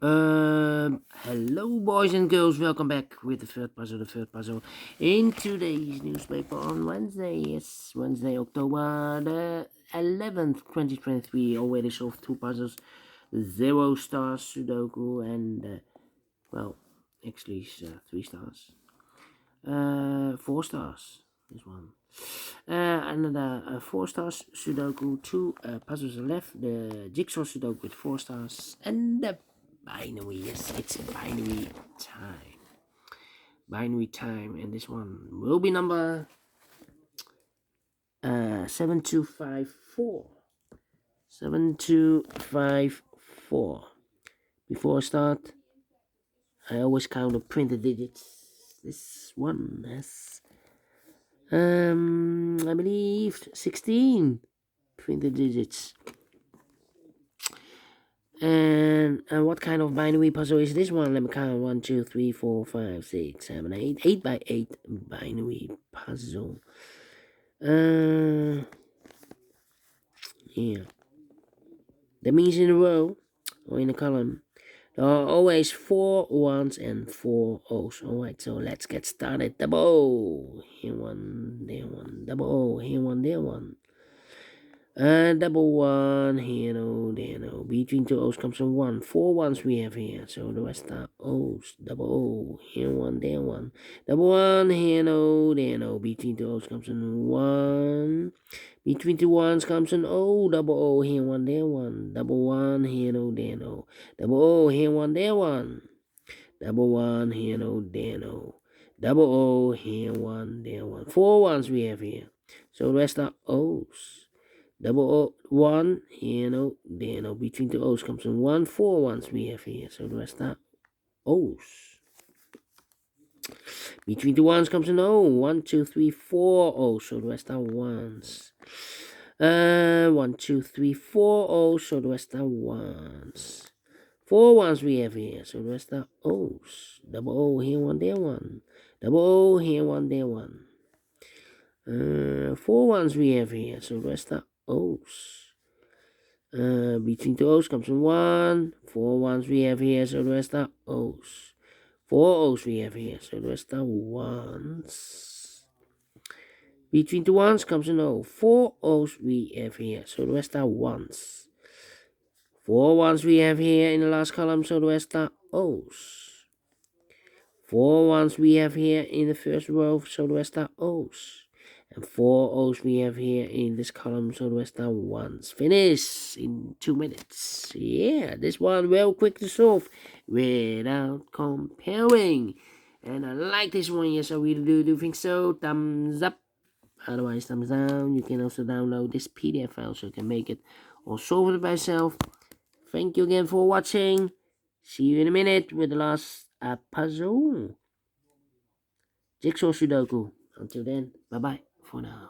Hello boys and girls, welcome back with the third puzzle in today's newspaper on Wednesday, Wednesday, October the 11th, 2023, already solved 2 puzzles, 0 stars Sudoku and, well, actually 3 stars, 4 stars, this one. Another 4 stars Sudoku, 2 puzzles are left, the jigsaw Sudoku with 4 stars, and the binary, yes, it's binary time, and this one will be number 7254. Before I start, I always count the printed digits. This one has I believe 16 printed digits. And what kind of binary puzzle is this one? Let me count. 1, 2, 3, 4, 5, 6, 7, 8. 8 by 8 binary puzzle. Yeah. That means in a row or in a column, there are always 4 1s and 4 O's. Alright, so let's get started. Double O. Here one, there one. Double O. Here one, there one. Double 1, here no, there no. Between 2 O's comes a 1. 4 1s we have here, so the rest are O's. Double O, here 1, there 1. Double 1, here no, there no. Between 2 O's comes a 1. Between 2 1s comes an O. Double O, here 1, there 1. Double 1, here no, there no. Double O, here 1, there 1. Double 1, here no, there no. Double O, here 1, there 1. 4 1s we have here, so the rest are O's. Double O, 1, here no, there no. Between 2 O's comes in 1. 4 1s we have here, so the rest are O's. Between 2 1s comes an O. 1, 2, 3, 4 O's, so the rest are 1s. 1, 2, 3, 4 O's, so the rest are 1s. 4 1s we have here, so the rest are O's. Double O, here 1, there 1. Double O, here 1, there 1. 4 1s we have here, so the rest are O's. Between 2 O's comes in 1. 4 1s we have here, so the rest are O's. 4 O's we have here, so the rest are 1s. Between 2 1s comes an O. 4 O's we have here, so the rest are 1s. 4 1s we have here in the last column, so the rest are O's. 4 1s we have here in the first row, so the rest are O's. And 4 O's we have here in this column, so the rest are 1s. Finish in 2 minutes. Yeah, this one well quick to solve without comparing. And I like this one, yes, I really do think so. Thumbs up. Otherwise, thumbs down. You can also download this PDF file so you can make it or solve it by yourself. Thank you again for watching. See you in a minute with the last puzzle. Jigsaw Sudoku. Until then, bye-bye for now.